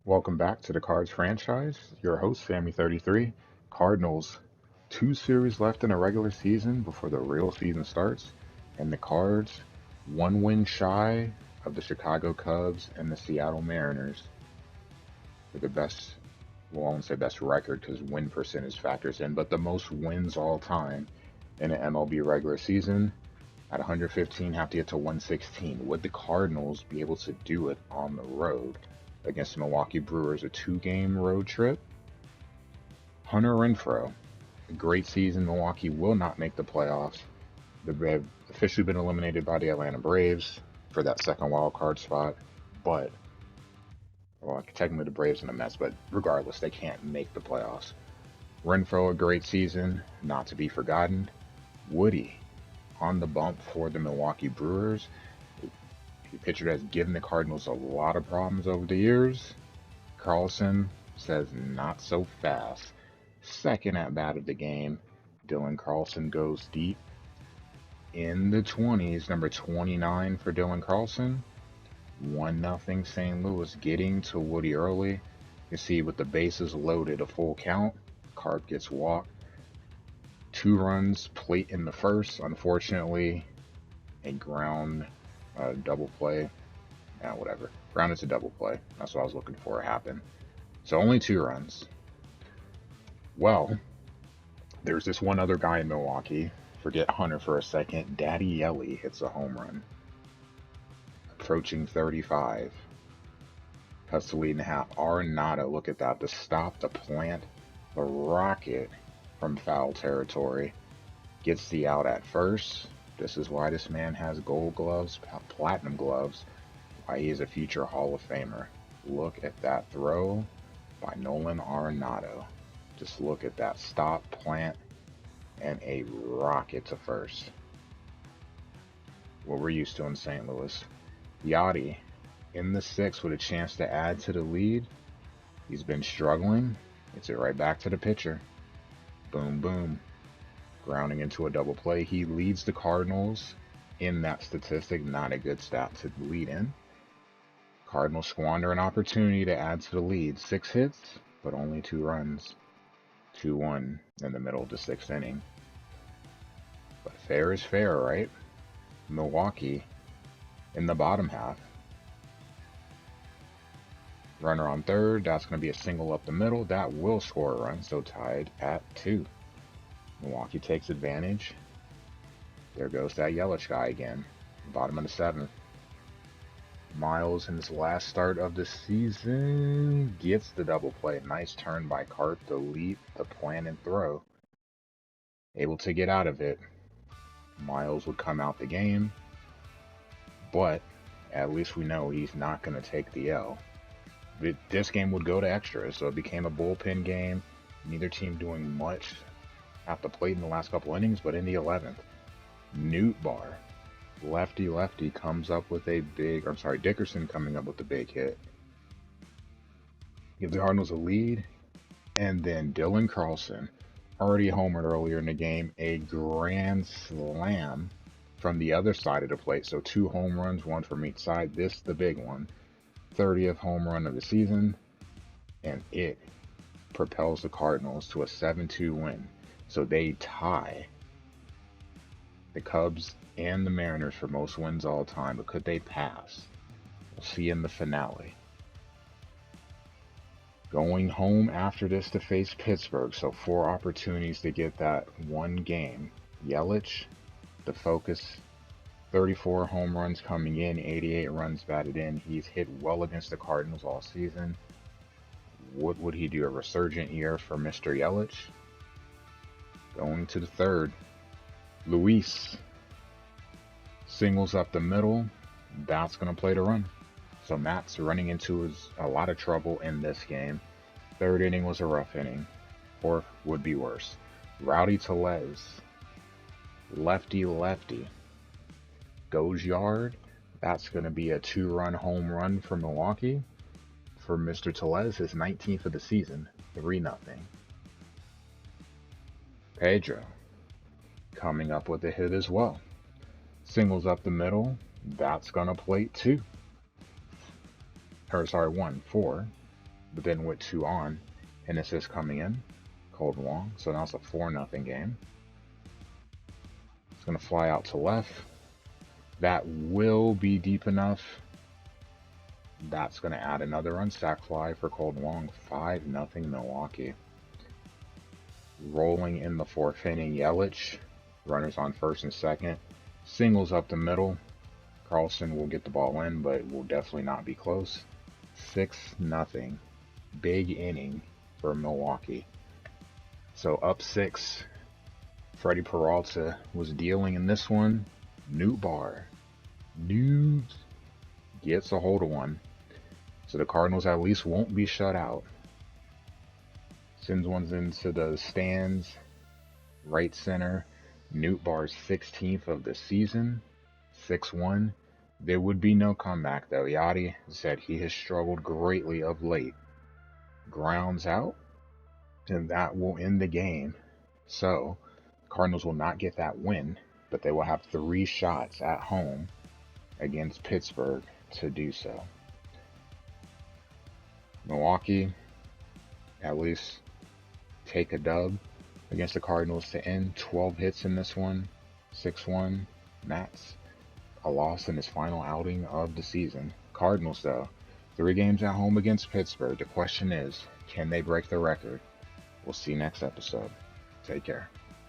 Welcome back to the Cards franchise. Your host, Sammy33. Cardinals, two series left in a regular season before the real season starts, and the Cards, one win shy of the Chicago Cubs and the Seattle Mariners for the best, well, I won't say best record because win percentage factors in, but the most wins all time in an MLB regular season. At 115, have to get to 116. Would the Cardinals be able to do it on the road against the Milwaukee Brewers? A two-game road trip. Hunter Renfroe, a great season. Milwaukee will not make the playoffs. They have officially been eliminated by the Atlanta Braves for that second wild card spot. But, well, technically the Braves in a mess, but regardless, they can't make the playoffs. Renfroe, a great season, not to be forgotten. Woody, on the bump for the Milwaukee Brewers. A pitcher that's given the Cardinals a lot of problems over the years. Carlson says not so fast. Second at bat of the game. Dylan Carlson goes deep in the 20s. Number 29 for Dylan Carlson. 1-0 St. Louis, getting to Woody early. You can see with the bases loaded, a full count. Carp gets walked. 2 runs, plate in the first. Unfortunately, a ground double play. Yeah, whatever. Ground is a double play. That's what I was looking for to happen. So only 2 runs. Well, there's this one other guy in Milwaukee. Forget Hunter for a second. Daddy Yelich hits a home run. Approaching 35. Cuts the lead in half. Arenado, look at that. To stop the plant, the rocket from foul territory. Gets the out at first. This is why this man has gold gloves, platinum gloves, why he is a future Hall of Famer. Look at that throw by Nolan Arenado. Just look at that stop, plant, and a rocket to first. What we're used to in St. Louis. Yachty in the 6th with a chance to add to the lead. He's been struggling. Gets it right back to the pitcher. Boom, boom. Grounding into a double play. He leads the Cardinals in that statistic. Not a good stat to lead in. Cardinals squander an opportunity to add to the lead. 6 hits, but only 2 runs. 2-1 in the middle of the 6th inning. But fair is fair, right? Milwaukee in the bottom half. Runner on third. That's going to be a single up the middle. That will score a run, so tied at 2. Milwaukee takes advantage. There goes that Yelich guy again. Bottom of the 7th. Miles in his last start of the season gets the double play. Nice turn by Carp to leap, the plan and throw. Able to get out of it. Miles would come out the game, but at least we know he's not going to take the L. This game would go to extras, so it became a bullpen game. Neither team doing much at the plate in the last couple innings, but in the 11th, Nootbaar, lefty comes up with a big, Dickerson coming up with a big hit. Give the Cardinals a lead, and then Dylan Carlson, already homered earlier in the game, a grand slam from the other side of the plate. So 2 home runs, 1 from each side. This the big one. 30th home run of the season, and it propels the Cardinals to a 7-2 win. So they tie the Cubs and the Mariners for most wins all time, but could they pass? We'll see in the finale. Going home after this to face Pittsburgh, so 4 opportunities to get that one game. Yelich, the focus, 34 home runs coming in, 88 runs batted in. He's hit well against the Cardinals all season. What would he do? A resurgent year for Mr. Yelich? Going to the 3rd. Luis singles up the middle. That's going to play the run. So Matt's running into a lot of trouble in this game. 3rd inning was a rough inning. 4th would be worse. Rowdy Tellez, lefty, goes yard. That's going to be a 2-run home run for Milwaukee. For Mr. Tellez, his 19th of the season. 3-0. Pedro coming up with a hit as well. Singles up the middle. That's going to plate 2. 1 4. but then with 2 on, and assist coming in, Colton Wong. So now it's a 4-0 game. It's going to fly out to left. That will be deep enough. That's going to add another unstack fly for Colton Wong. 5-0 Milwaukee. Rolling in the 4th inning, Yelich. Runners on first and second. Singles up the middle. Carlson will get the ball in, but will definitely not be close. 6-0. Big inning for Milwaukee. So up 6. Freddie Peralta was dealing in this one. Newt gets a hold of one. So the Cardinals at least won't be shut out. Sends one into the stands. Right center. Newt Bar's 16th of the season. 6-1. There would be no comeback though. Yachty said he has struggled greatly of late. Grounds out. And that will end the game. So Cardinals will not get that win, but they will have 3 shots at home against Pittsburgh to do so. Milwaukee, at least take a dub against the Cardinals to end. 12 hits in this one, 6-1. That's a loss in his final outing of the season. Cardinals, though, 3 games at home against Pittsburgh. The question is, can they break the record? We'll see next episode. Take care.